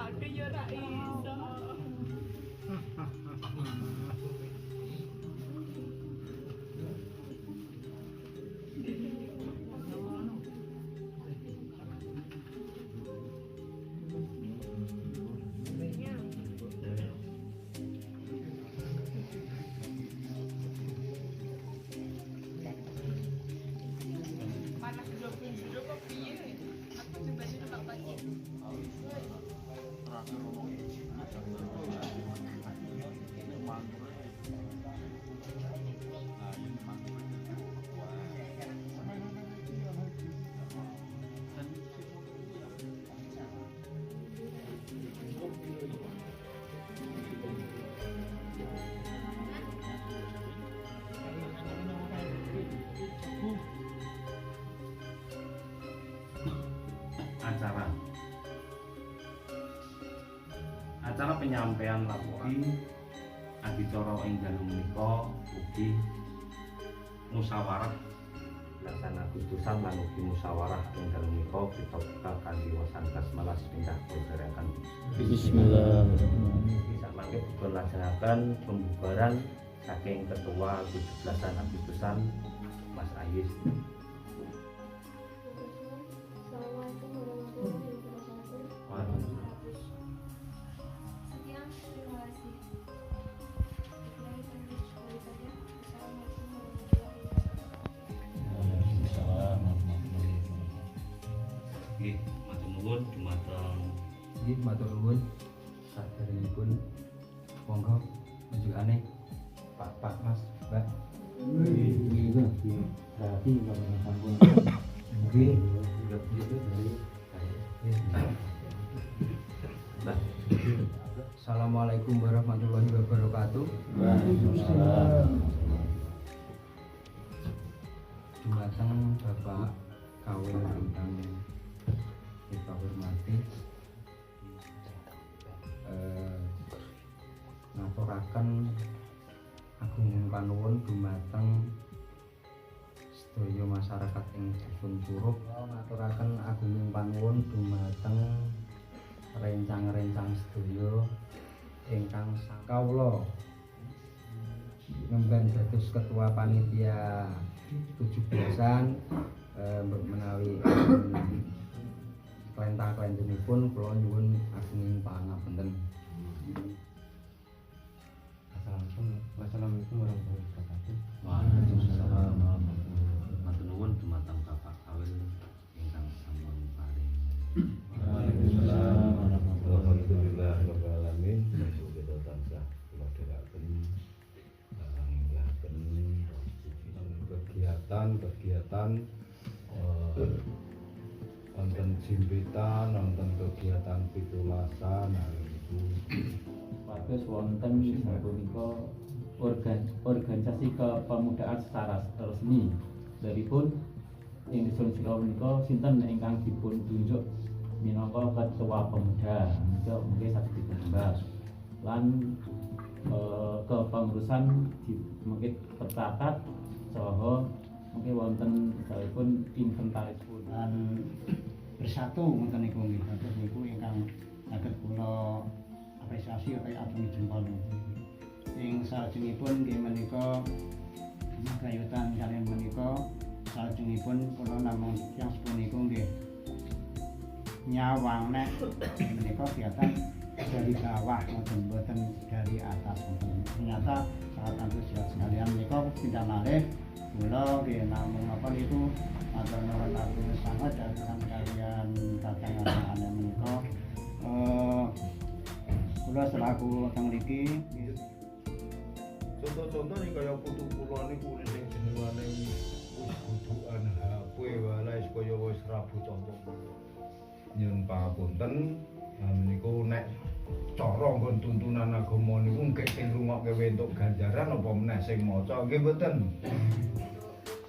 awake ya ora iso. Panas jero kok piye? Aku jembane numpak pagi. Acara penyampaian laporan adicara ing dalu menika ugi musyawarah pelaksanaan Agustusan lan ugi musyawarah ing dalu menika kita bekal kanthi wasan basmalah pindah pergerakan. Bismillahirrahmanirrahim. Bisa mangke dipun laksanaken pembubaran saking ketua 17-an Agustusan Mas Ayis. Assalamualaikum warahmatullahi wabarakatuh. Sekian, terima kasih. Nggih, matur nuwun dumateng Nggih, matur nuwun. Saderengipun monggo unjukane Pak Mas, Mbak. Berarti kalau sambung Nggih. Assalamualaikum warahmatullahi wabarakatuh. Waalaikumsalam. Dumateng Bapak Kawin ingkang kita hormati, ngaturaken agung panuwun dumateng sedaya masyarakat ing dipun Curug, ngaturaken agung panuwun dumateng rencang-rencang sedaya ingkang sakawula ngemban dados ketua panitia 17-an menawi klentah-klentenipun kula nyuwun agunging pangapunten. Assalamualaikum warahmatullahi wabarakatuh. Waalaikumsalam matur nuwun dumateng Bapak Kawil ingkang sampun paring. Waalaikumsalam warahmatullahi Alhamdulillah rabbil alamin. Kita tansah kula dherekaken nglaken kegiatan wonten jimpitan, wonten kegiatan pitulasan itu Bagus wonten sapunika organisasi kepemudaan secara resmi daripun ing desa Sira menika sinten ingkang dipun tunjuk minangka ketua pemuda. Mungkin saged ditambah lan kepengurusan mungkin tercatat saha mungkin wonten salipun inventarisipun dan bersatu ngoten niku nggih. Terus niku ingkang saged kula apresiasi kaya agung jempol. Ing salajengipun nggih menika kayutan kalian menika salajengipun kula namung yang sepun niku nggih nyawang nek menika kegiatan dari bawah mboten dari atas. Ternyata sangat antusias sekalian menika pindah malih kula nggih namung apa niku matur nuwun agung sangat datang kalian kakang-kakang menika kula selaku teng mriki contoh-contoh nih kaya putu kula niku sing jenengane wis butukan HP wae kaya wis rabu contoh. Nyun pangapunten menika nek cara nggon tuntunan agama niku nggih sing rungokke entuk ganjaran apa meneh sing maca nggih mboten.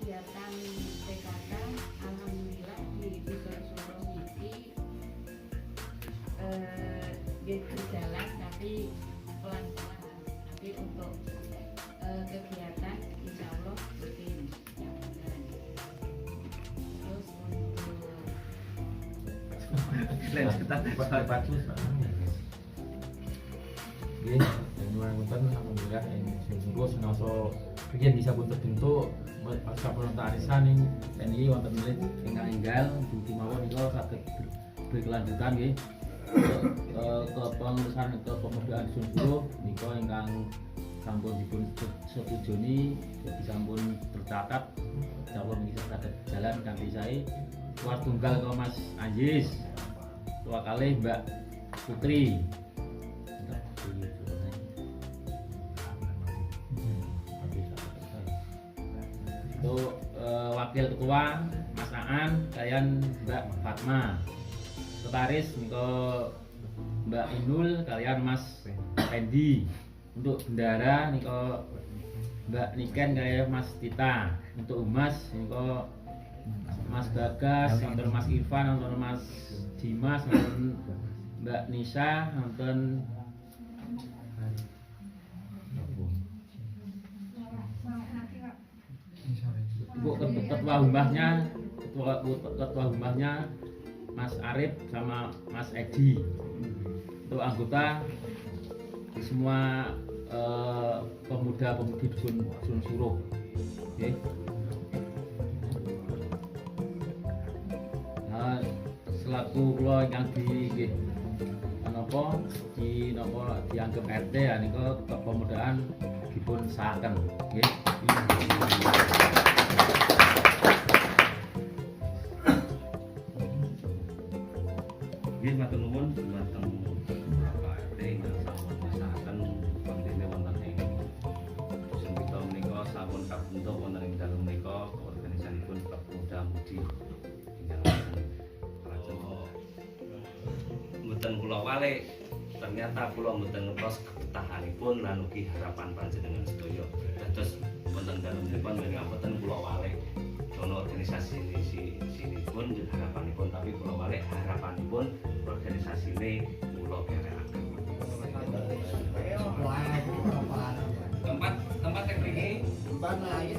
Kegiatan PKK alhamdulillah di Desa Suro niki berjalan tapi pelan-pelan. Tapi untuk kegiatan insya Allah rutin yang benar. Terus untuk Kita bagus. nggih. Dan wonten alhamdulillah sing ngurus ngaso biyen bisa pun terbentuk sampun arisan ing TNI wonten milih ingkang enggal dugi mawon nika saged berkelanjutan nggih. Kepengurusan atau pemudaan Dusun Suruh nika ingkang sampun dipun setujuni jadi sampun tercatat sampun bisa saged jalan kanthi sae. Kelas tunggal ke Mas Anjis, tua kali Mbak Putri. Untuk wakil ketua Mas Aan kalian Mbak Fatma. Sekretaris niko Mbak Inul kalian Mas Fendi. Untuk bendara niko Mbak Niken kalian Mas Tita. Untuk humas niko Mas Bagas, nonton Mas Irfan, nonton Mas Dimas, nonton Mbak Nisa, nonton ketua humasnya Mas Arif sama Mas Edi. Untuk anggota semua pemuda-pemudi Dusun Suruh. Okay. Selaku kula ingkang dianggap RT ya nika kepemudaan dipun sahaken nggih. Nggih matur nuwun dumateng Bapak RT ingkang sampun masahaken pandene wonten ing dusun kita menika sampun kabentuk wonten ing dalem menika organisasiipun Pemuda Mudi mboten kula walik, ternyata kula mboten ngertos kebetahanipun lan ugi harapan panjenengan sedaya. Dados wonten dalem menika menika mboten kula walik. Ono organisasi sini pun harapanipun, tapi kula walik harapanipun organisasine kula kerekaken. Tempat yang mriki Tempat lain